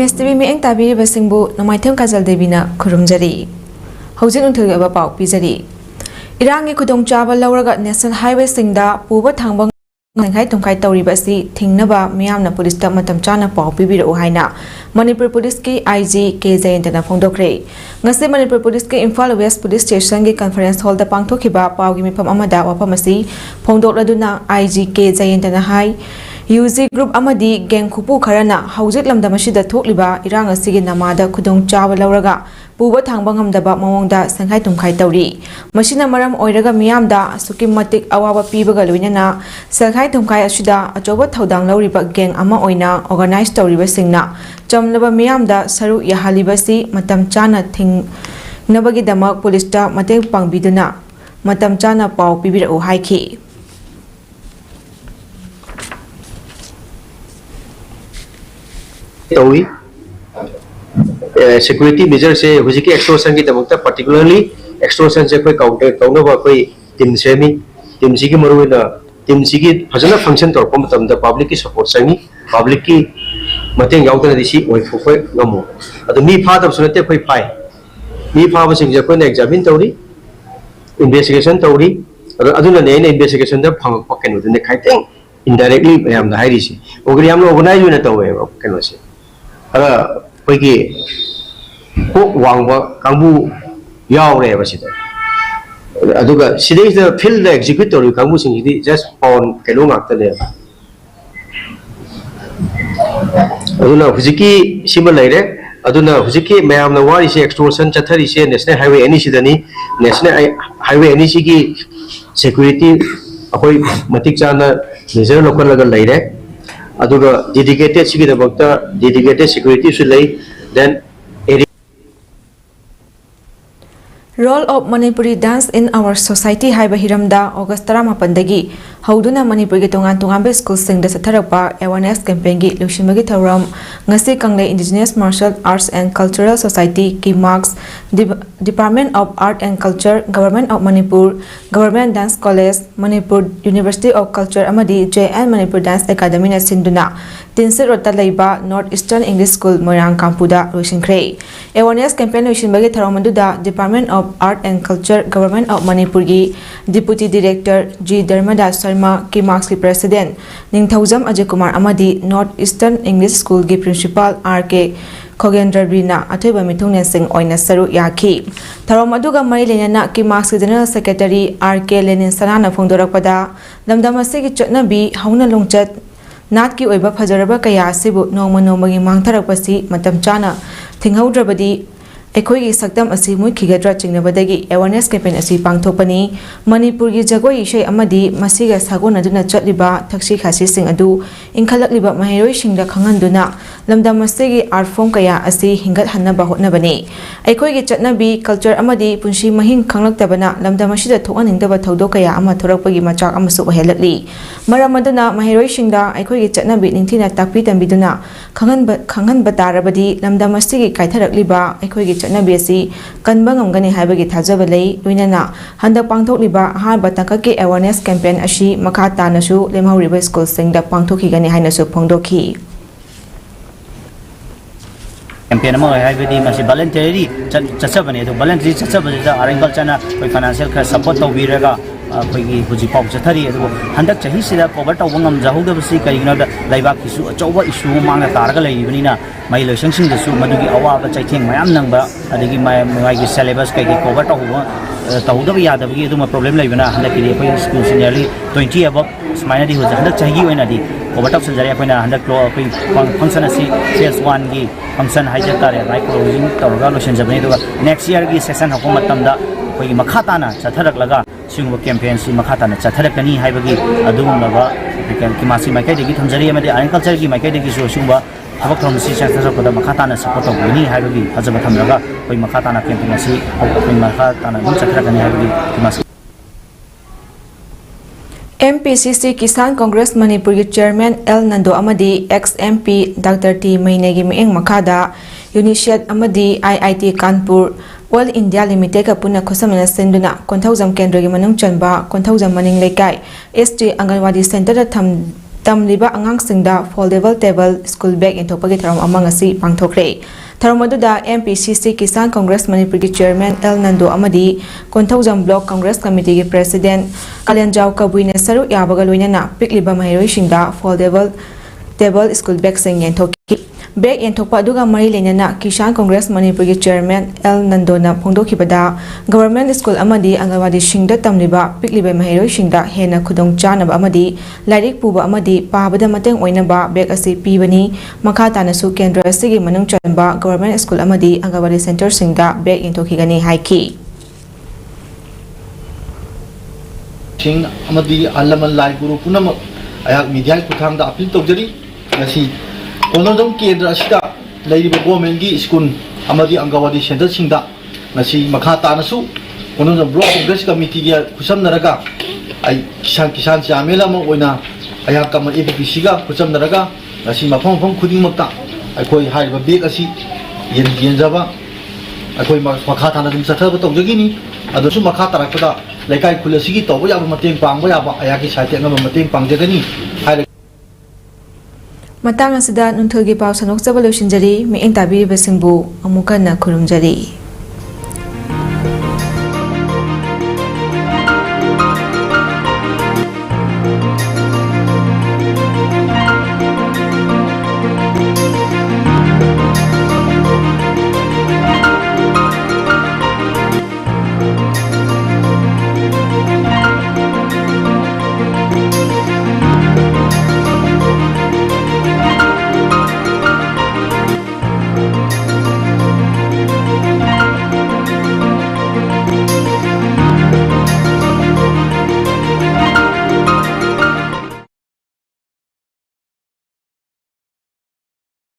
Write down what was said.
MSTV Mieng Tabi Basingbu Namaitem Kazal Devina Kurumjari. Housing until about Pizari. Irangi Kudong Java Lauraga National Highway Singda, Puba Tangbang Nangai Tongkai Tori Basi, Tingnaba, Miamna Police Matam Chana Pau Pibir Ohaina, Manipur Police IG KZ Intana Fondokre. Ngasi Manipur Police Imphal West Police Station Conference Hall the Pangtokiba, Pau Gimipam Amada, Wapamasi, Pondok Laduna IG KZ Intana High. UZ Group Amadi Gang Kupu Karana, Hausit Lamdamashida Tokliba, Iranga Sigi Namada, Kudong Java Lauraga, Puba Tangbangam the Bamongda, Sankai Tumkai Tauri, Machina Maram Oiraga Miamda, Sukimatik Awawa Pibaga Luinana, Sankai Tumkai Ashida, Ajoba Taudang Lauriba Gang Ama Oina, organized Tauri Singna, Jamnaba Miamda, Saru Yahalibasi, Matam Chana Ting Nabagi Damak Polista, Mate Pang Biduna, Matam Chana Pau Pibir O Haiki. Security measures से हुई कि extortion की तमकता particularly extortion से कोई counter वा कोई team से नहीं टीम सी की मरुए ना टीम सी की फजना फंक्शन तौर पर मतलब public की support संगी public की मतें याऊँ तो नदिशी वही फुफे गमो अतो मी फाद अब सुनते कोई फाइ मी फाद बस इंजर कोई ने examine तौरी investigation तौरी अतो ना नए investigation तब फंग पकड़ नुते ने खाइते indirectly हम ना हाई रिसी ओगरी हम लोग organize भी ना तौरे पकड़ से अगर कोई की को वांगवा कांबू याव रहे बस इधर अदुगा सीधे इधर फील्ड एग्जीक्यूटिव कांबू सिंगिदी just on केलो मारते ले अदुना हुजिकी सिमल लेरे अदुना हुजिकी मैं हम नवारी से एक्सटोर्शन चथरी से नेशनल हाईवे एनईसी दनी नेशनल हाईवे एनईसी की सिक्योरिटी अकोई मतिक चाना मेजर लोकल लगा लेरे अदुगा dedicated सिकी दबकता dedicated security से ले then Role of Manipuri dance in our society Haiba Hiramda August Ramapandagi Hauduna Manipuri Tongan School Sing the Satarapa awareness campaign gi Lushimagi Tharam Ngasi Kangle Indigenous Martial Arts and Cultural Society Ki Marks Department of Art and Culture Government of Manipur Government Dance College Manipur University of Culture Amadi JN Manipur Dance Academy na Sinduna Tinsit Rota Leiba Northeastern English School Moirang Kampuda Lushinkre awareness campaign Lushimagi Tharamanduda Department of Art and Culture Government of Manipur gi Deputy Director G Dharmadas Sharma ki Marks ki President Ningthaujam Ajay Kumar Amadi Northeastern English School gi Principal RK Khogendra Rina Athoiba Mithungnen Singh oina saru yaki Tharom aduga mari lenana ki Marks General Secretary RK Lenin Sanana phongdorakpada lamdam asigi chotnabi hauna longchat Nat ki oiba phajaraba kaya asibu nongma nongmagi mangtharakpasi matam chana thinghaudrabadi Ekoi Saktam Asi Mui Kigadra Chingnabadagi awareness campaign Asi Pangthopani Manipur gi Jagoi Ishay Amadi Masiga Sagon Aduna Chatliba Takshi Khasi Sing Adu Inkhalakliba Mahiroi Shingda Khanganduna Lamda Masigi Art Form Kaya Asi Hingat Hannaba Hotnabani Ekoi gi Chatnabi Culture Amadi Punshi Mahin Khanglaktabana Lamda Mashida Thokaningdaba Thodo Kaya Ama Thorakpagi Machak Amasu Ohelatli Maramaduna Mahiroi Shingda Ekoi gi Chatnabi Ningthina Takpi Tambiduna Khanganba Tarabadi Lamda Masigi Kaitharakliba Ekoi gi Chanabi asi kanba ngamgani haibagi thajaba lei loinana handak pangthokliba ahanba tangkaki awareness campaign asi makha tanasu lemhauriba school singda pangthokhigani hainasu phongdokhi campaign ama haibadi masi voluntary chachabane to voluntary chachabane da arrangal chana koi financial ka support tawbiraga koi huji pau chathari adu handak chahi sida cover tawngam jahugda basi kaigna da laiba kisu achoba issue manga taraga leibani mai loisang sing dasu madugi awaba chaitheng mayam nangba adigi mai gi syllabus kai cover tawda yadabagi adu problem leibana handaki koi school nearly 20 above smaina di hoja handak chahi oina di cover taw sanjari akoina handak klo koi function asi phase 1 gi function haija tare right closing tawga lotion jabani do next year gi session hukumat tamda koi makhatana chatharak laga singu campaign si makhatana chatharakani haibagi adumaba ki masi mai kai degi thamjari amadi agriculture gi mai kai degi so singba Habak from si chapter ko da makhatana support of ni haibagi hajaba thamraga koi makhatana campaign si koi makhatana ni chatharakani haibagi ki masi MPCC Kisan Congress Manipur ki Chairman L Nando Amadi ex-MP Dr. T Mainegi Mieng Makada Unisiat Amadi IIT Kanpur All India Limited ka puna khosamana senduna Konthaujam Kendra gi manung chanba Konthaujam maning lekai ST Anganwadi Center da tham tamliba angangsingda foldable table school bag inthokpagi tharam amang asi pangthokre tharam aduda MPCC Kisan Congress Manipur gi chairman L Nando amadi Konthaujam block Congress committee gi president Kalenjau Kabuine saru yabaga loinana pikliba mahiroi singda foldable table school bag sing yenthoki bag yentokpa aduga mari lenana Kisan Congress Manipur gi chairman L Nando na phongdokhibada government school amadi angawadi singda tamliba pikliba mahiroi singda hena khudong chanaba amadi lairik puba amadi pabada mateng oinaba bag asi pibani makha tanasu kendra asigi manung chanba government school amadi angawadi center singda bag yentokhigani haiki sing amadi alaman lai guru punam ayak media kuthang da appeal tawjari ngasi Konodong Kendra Asida Ladiba Government School Amadi Angawadi Center Singda Nasi Makata Nasu Konodong Block Congress Committee Kusam Naraga Ay Kisan Jamela Moina Ayakama EPPC Kusam Naraga Nasi Mapong Kuding Mata Akoi Haiba Big Asi Yen Java Akoi Makata Nadim Sataba Togini Adosu Makata Rakada Lekai Kulasigi Toba Mating Pang Ayaki Sati Mating Pangjagani matang asida nunthulgi paw sanok chabalo shinjari mi eng tabi besingbu amuka na khurumjari